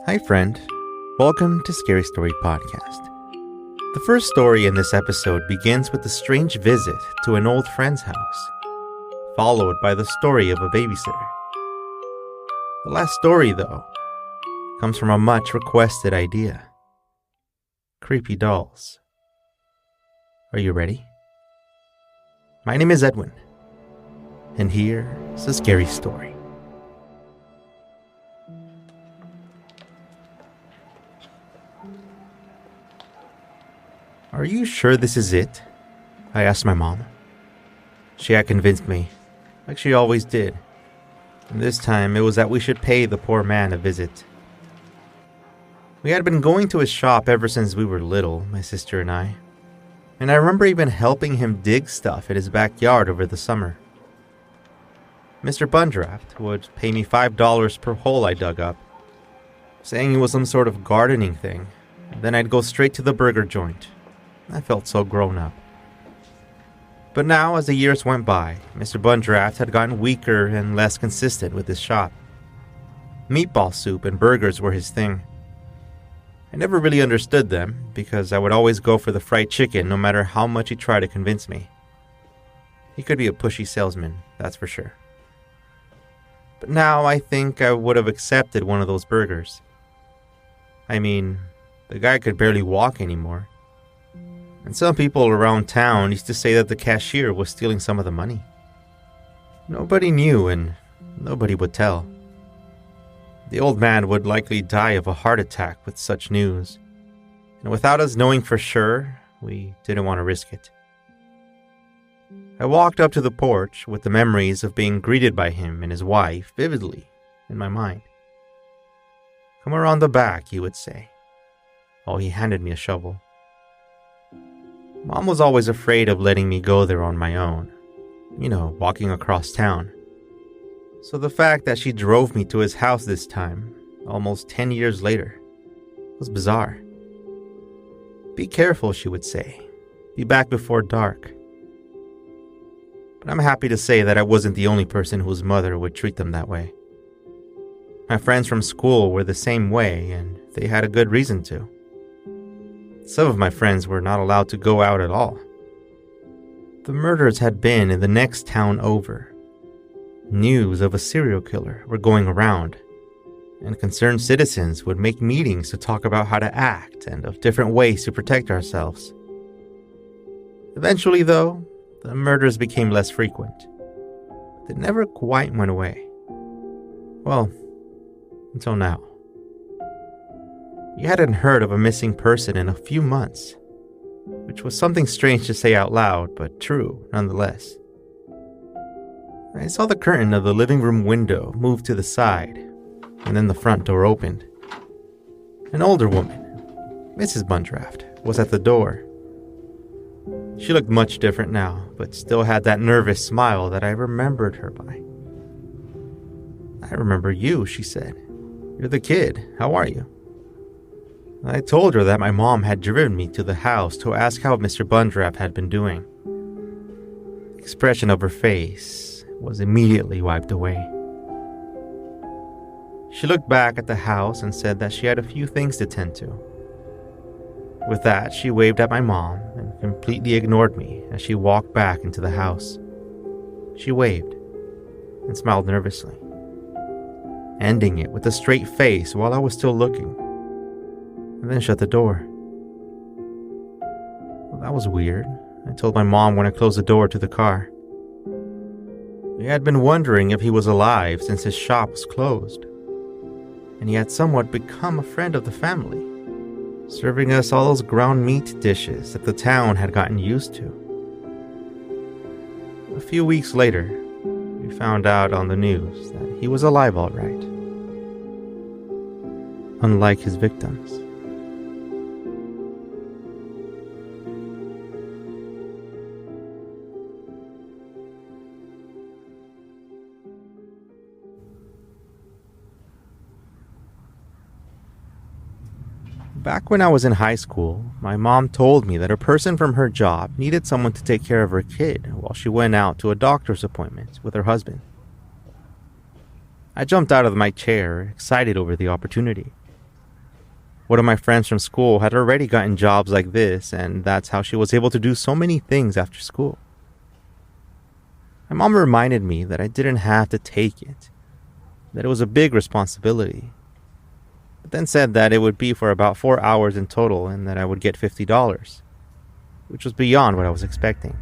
Hi friend, welcome to Scary Story Podcast. The first story in this episode begins with a strange visit to an old friend's house, followed by the story of a babysitter. The last story, though, comes from a much requested idea: creepy dolls. Are you ready? My name is Edwin, and here's a scary story. Are you sure this is it? I asked my mom. She had convinced me, like she always did. And this time it was that we should pay the poor man a visit. We had been going to his shop ever since we were little, my sister and I. And I remember even helping him dig stuff in his backyard over the summer. Mr. Bundraft would pay me $5 per hole I dug up, saying it was some sort of gardening thing. Then I'd go straight to the burger joint. I felt so grown up. But now, as the years went by, Mr. Bundraft had gotten weaker and less consistent with his shop. Meatball soup and burgers were his thing. I never really understood them, because I would always go for the fried chicken no matter how much he tried to convince me. He could be a pushy salesman, that's for sure. But now I think I would have accepted one of those burgers. I mean, the guy could barely walk anymore. And some people around town used to say that the cashier was stealing some of the money. Nobody knew and nobody would tell. The old man would likely die of a heart attack with such news. And without us knowing for sure, we didn't want to risk it. I walked up to the porch with the memories of being greeted by him and his wife vividly in my mind. "Come around the back," he would say, while he handed me a shovel. Mom was always afraid of letting me go there on my own, walking across town. So the fact that she drove me to his house this time, almost 10 years later, was bizarre. "Be careful," she would say. "Be back before dark." But I'm happy to say that I wasn't the only person whose mother would treat them that way. My friends from school were the same way, and they had a good reason to. Some of my friends were not allowed to go out at all. The murders had been in the next town over. News of a serial killer were going around, and concerned citizens would make meetings to talk about how to act and of different ways to protect ourselves. Eventually, though, the murders became less frequent. They never quite went away. Well, until now. We hadn't heard of a missing person in a few months, which was something strange to say out loud, but true nonetheless. I saw the curtain of the living room window move to the side, and then the front door opened. An older woman, Mrs. Bundraft, was at the door. She looked much different now, but still had that nervous smile that I remembered her by. "I remember you," she said. "You're the kid. How are you?" I told her that my mom had driven me to the house to ask how Mr. Bundraft had been doing. The expression of her face was immediately wiped away. She looked back at the house and said that she had a few things to tend to. With that, she waved at my mom and completely ignored me as she walked back into the house. She waved and smiled nervously, ending it with a straight face while I was still looking, and then shut the door. Well, that was weird. I told my mom when I closed the door to the car. We had been wondering if he was alive since his shop was closed, and he had somewhat become a friend of the family, serving us all those ground meat dishes that the town had gotten used to. A few weeks later, we found out on the news that he was alive all right, unlike his victims. Back when I was in high school, my mom told me that a person from her job needed someone to take care of her kid while she went out to a doctor's appointment with her husband. I jumped out of my chair, excited over the opportunity. One of my friends from school had already gotten jobs like this, and that's how she was able to do so many things after school. My mom reminded me that I didn't have to take it, that it was a big responsibility, but then said that it would be for about 4 hours in total and that I would get $50, which was beyond what I was expecting.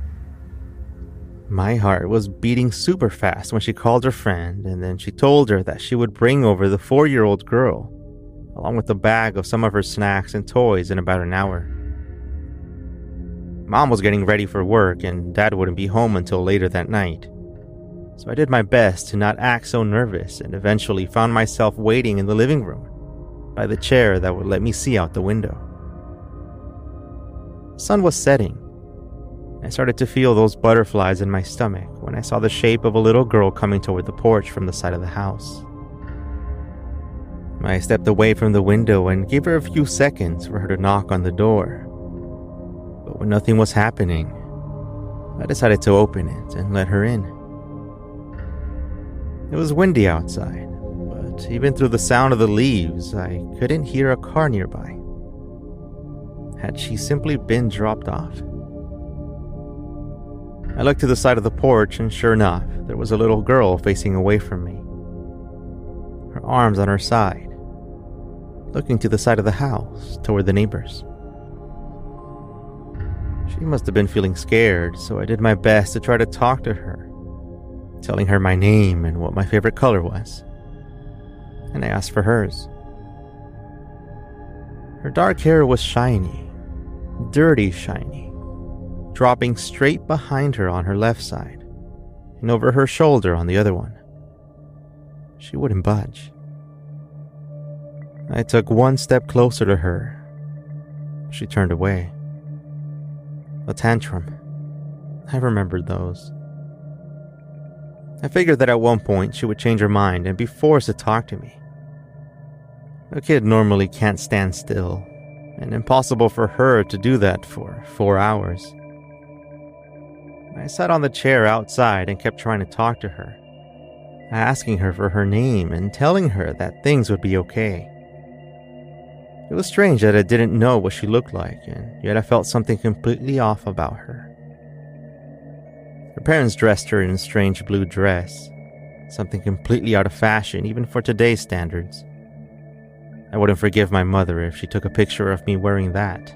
My heart was beating super fast when she called her friend, and then she told her that she would bring over the 4-year-old girl, along with a bag of some of her snacks and toys in about an hour. Mom was getting ready for work, and Dad wouldn't be home until later that night. So I did my best to not act so nervous, and eventually found myself waiting in the living room, by the chair that would let me see out the window. The sun was setting. I started to feel those butterflies in my stomach when I saw the shape of a little girl coming toward the porch from the side of the house. I stepped away from the window and gave her a few seconds for her to knock on the door. But when nothing was happening, I decided to open it and let her in. It was windy outside, but even through the sound of the leaves, I couldn't hear a car nearby. Had she simply been dropped off? I looked to the side of the porch, and sure enough, there was a little girl facing away from me, her arms on her side, looking to the side of the house, toward the neighbors. She must have been feeling scared, so I did my best to try to talk to her, telling her my name and what my favorite color was, and I asked for hers. Her dark hair was shiny, dirty shiny, dropping straight behind her on her left side, and over her shoulder on the other one. She wouldn't budge. I took one step closer to her. She turned away. A tantrum. I remembered those. I figured that at one point she would change her mind and be forced to talk to me. A kid normally can't stand still, and impossible for her to do that for 4 hours. I sat on the chair outside and kept trying to talk to her, asking her for her name and telling her that things would be okay. It was strange that I didn't know what she looked like, and yet I felt something completely off about her. Her parents dressed her in a strange blue dress, something completely out of fashion even for today's standards. I wouldn't forgive my mother if she took a picture of me wearing that.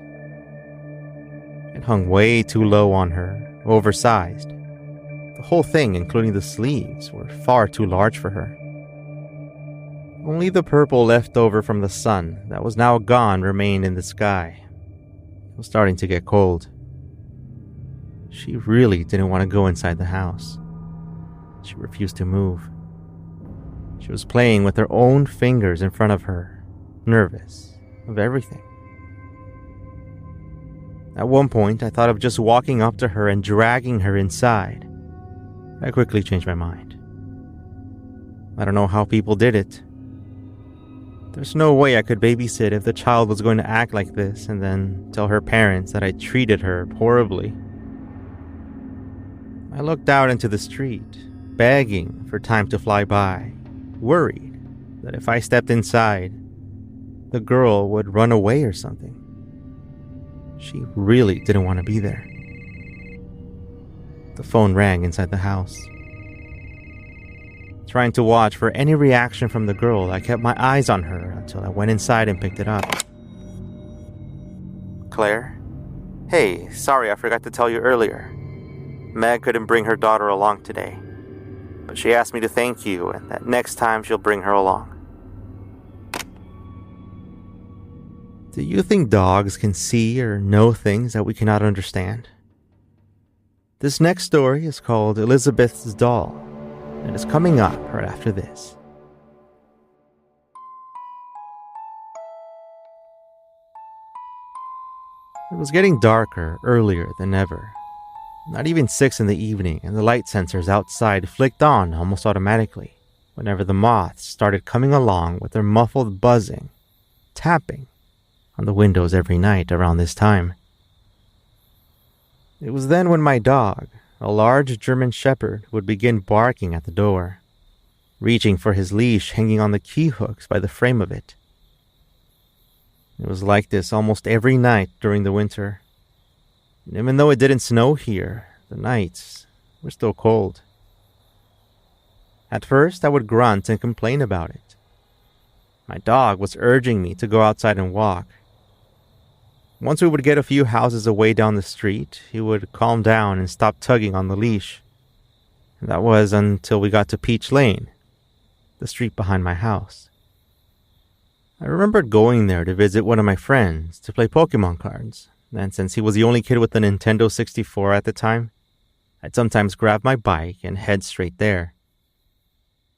It hung way too low on her, oversized. The whole thing, including the sleeves, were far too large for her. Only the purple left over from the sun that was now gone remained in the sky. It was starting to get cold. She really didn't want to go inside the house. She refused to move. She was playing with her own fingers in front of her, nervous of everything. At one point, I thought of just walking up to her and dragging her inside. I quickly changed my mind. I don't know how people did it. There's no way I could babysit if the child was going to act like this and then tell her parents that I treated her horribly. I looked out into the street, begging for time to fly by, worried that if I stepped inside, the girl would run away or something. She really didn't want to be there. The phone rang inside the house. Trying to watch for any reaction from the girl, I kept my eyes on her until I went inside and picked it up. Claire? Hey, sorry I forgot to tell you earlier. Meg couldn't bring her daughter along today, but she asked me to thank you and that next time she'll bring her along. Do you think dogs can see or know things that we cannot understand? This next story is called Elizabeth's Doll, and is coming up right after this. It was getting darker earlier than ever. Not even 6 in the evening, and the light sensors outside flicked on almost automatically whenever the moths started coming along with their muffled buzzing, tapping on the windows every night around this time. It was then when my dog, a large German Shepherd, would begin barking at the door, reaching for his leash hanging on the key hooks by the frame of it. It was like this almost every night during the winter. And even though it didn't snow here, the nights were still cold. At first, I would grunt and complain about it. My dog was urging me to go outside and walk. Once we would get a few houses away down the street, he would calm down and stop tugging on the leash. And that was until we got to Peach Lane, the street behind my house. I remembered going there to visit one of my friends to play Pokemon cards, and since he was the only kid with a Nintendo 64 at the time, I'd sometimes grab my bike and head straight there.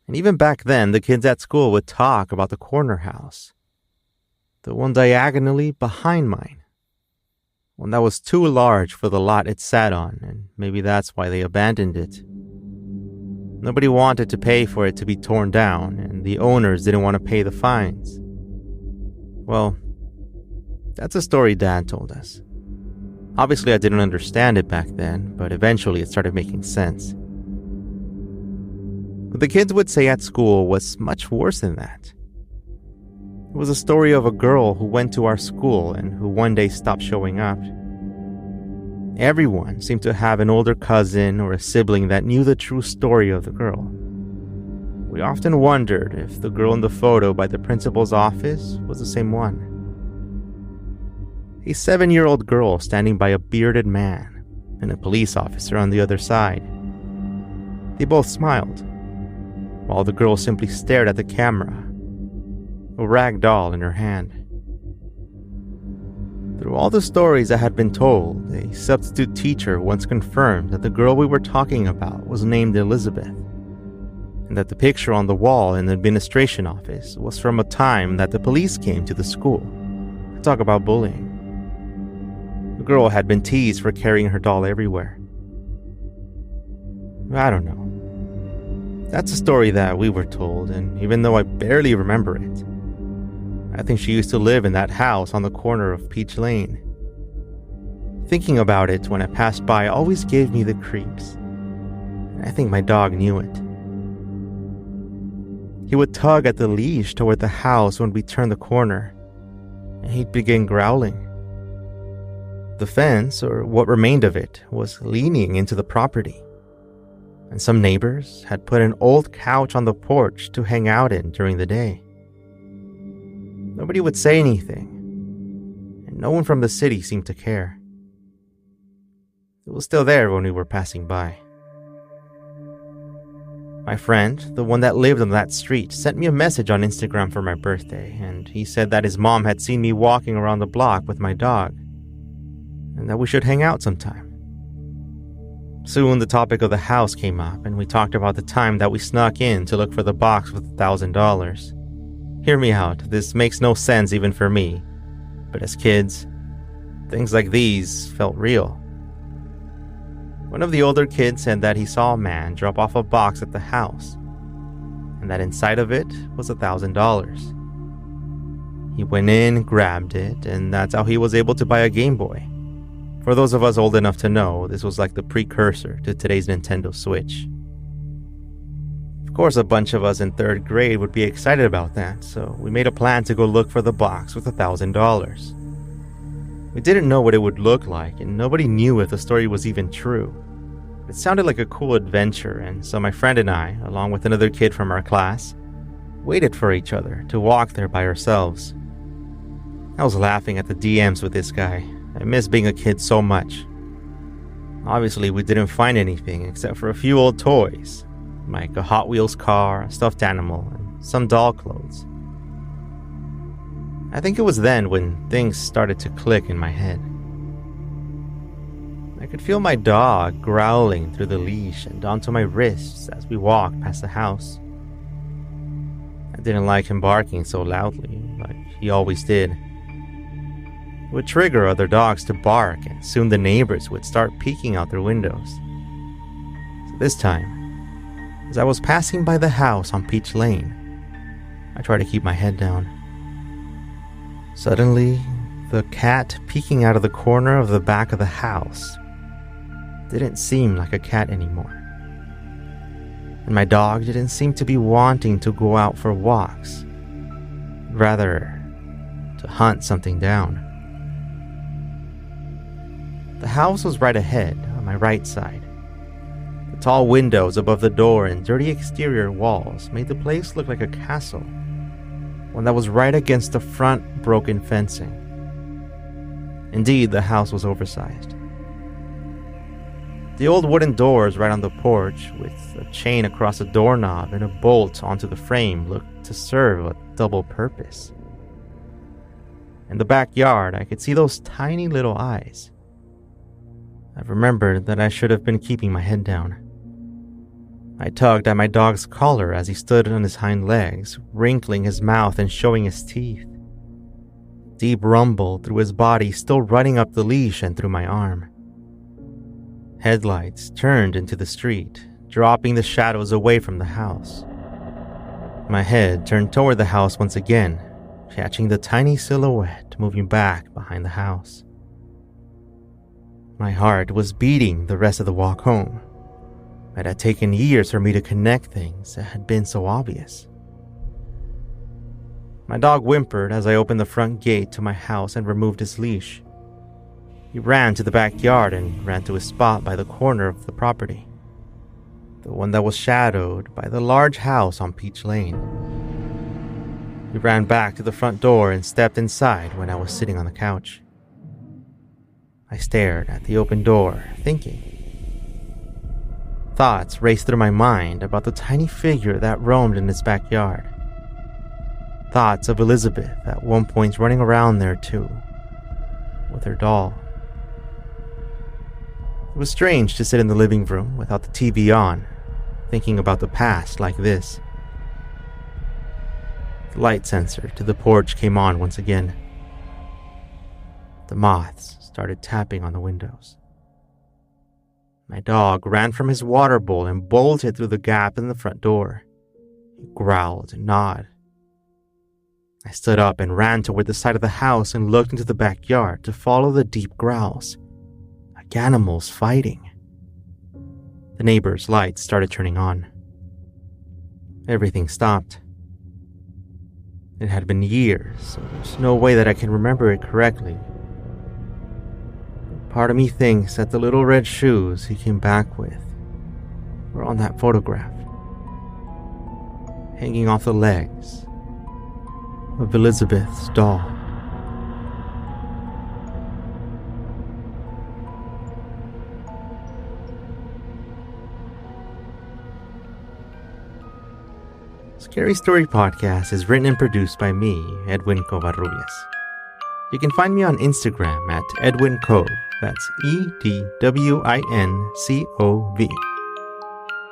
And even back then, the kids at school would talk about the corner house, the one diagonally behind mine, one that was too large for the lot it sat on, and maybe that's why they abandoned it. Nobody wanted to pay for it to be torn down, and the owners didn't want to pay the fines. Well, that's a story Dad told us. Obviously, I didn't understand it back then, but eventually it started making sense. What the kids would say at school was much worse than that. It was a story of a girl who went to our school and who one day stopped showing up. Everyone seemed to have an older cousin or a sibling that knew the true story of the girl. We often wondered if the girl in the photo by the principal's office was the same one. A 7-year-old girl standing by a bearded man and a police officer on the other side. They both smiled, while the girl simply stared at the camera, a rag doll in her hand. Through all the stories that had been told, a substitute teacher once confirmed that the girl we were talking about was named Elizabeth, and that the picture on the wall in the administration office was from a time that the police came to the school to talk about bullying. The girl had been teased for carrying her doll everywhere. I don't know. That's a story that we were told, and even though I barely remember it, I think she used to live in that house on the corner of Peach Lane. Thinking about it when I passed by always gave me the creeps. I think my dog knew it. He would tug at the leash toward the house when we turned the corner, and he'd begin growling. The fence, or what remained of it, was leaning into the property, and some neighbors had put an old couch on the porch to hang out in during the day. Nobody would say anything, and no one from the city seemed to care. It was still there when we were passing by. My friend, the one that lived on that street, sent me a message on Instagram for my birthday, and he said that his mom had seen me walking around the block with my dog, and that we should hang out sometime. Soon the topic of the house came up, and we talked about the time that we snuck in to look for the box with $1,000. Hear me out, this makes no sense even for me, but as kids, things like these felt real. One of the older kids said that he saw a man drop off a box at the house, and that inside of it was $1,000. He went in, grabbed it, and that's how he was able to buy a Game Boy. For those of us old enough to know, this was like the precursor to today's Nintendo Switch. Of course, a bunch of us in 3rd grade would be excited about that, so we made a plan to go look for the box with $1,000. We didn't know what it would look like, and nobody knew if the story was even true. It sounded like a cool adventure, and so my friend and I, along with another kid from our class, waited for each other to walk there by ourselves. I was laughing at the DMs with this guy. I miss being a kid so much. Obviously, we didn't find anything except for a few old toys, like a Hot Wheels car, a stuffed animal, and some doll clothes. I think it was then when things started to click in my head. I could feel my dog growling through the leash and onto my wrists as we walked past the house. I didn't like him barking so loudly, like he always did. It would trigger other dogs to bark, and soon the neighbors would start peeking out their windows. So this time, as I was passing by the house on Peach Lane, I tried to keep my head down. Suddenly, the cat peeking out of the corner of the back of the house didn't seem like a cat anymore. And my dog didn't seem to be wanting to go out for walks, rather to hunt something down. The house was right ahead, on my right side. The tall windows above the door and dirty exterior walls made the place look like a castle, one that was right against the front broken fencing. Indeed, the house was oversized. The old wooden doors right on the porch, with a chain across the doorknob and a bolt onto the frame, looked to serve a double purpose. In the backyard, I could see those tiny little eyes. I remembered that I should have been keeping my head down. I tugged at my dog's collar as he stood on his hind legs, wrinkling his mouth and showing his teeth. Deep rumble through his body, still running up the leash and through my arm. Headlights turned into the street, dropping the shadows away from the house. My head turned toward the house once again, catching the tiny silhouette moving back behind the house. My heart was beating the rest of the walk home. It had taken years for me to connect things that had been so obvious. My dog whimpered as I opened the front gate to my house and removed his leash. He ran to the backyard and ran to a spot by the corner of the property, the one that was shadowed by the large house on Peach Lane. He ran back to the front door and stepped inside when I was sitting on the couch. I stared at the open door, thinking. Thoughts raced through my mind about the tiny figure that roamed in its backyard. Thoughts of Elizabeth at one point running around there too, with her doll. It was strange to sit in the living room without the TV on, thinking about the past like this. The light sensor to the porch came on once again. The moths started tapping on the windows. My dog ran from his water bowl and bolted through the gap in the front door. He growled and gnawed. I stood up and ran toward the side of the house and looked into the backyard to follow the deep growls, like animals fighting. The neighbor's lights started turning on. Everything stopped. It had been years, so there's no way that I can remember it correctly. Part of me thinks that the little red shoes he came back with were on that photograph, hanging off the legs of Elizabeth's doll. Scary Story Podcast is written and produced by me, Edwin Covarrubias. You can find me on Instagram at Edwin Cove. That's EDWINCOV.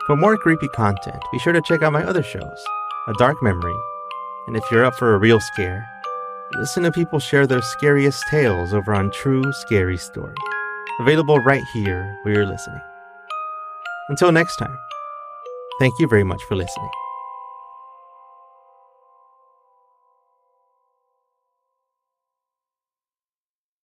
For more creepy content, be sure to check out my other shows, A Dark Memory, and if you're up for a real scare, listen to people share their scariest tales over on True Scary Story, available right here where you're listening. Until next time, thank you very much for listening.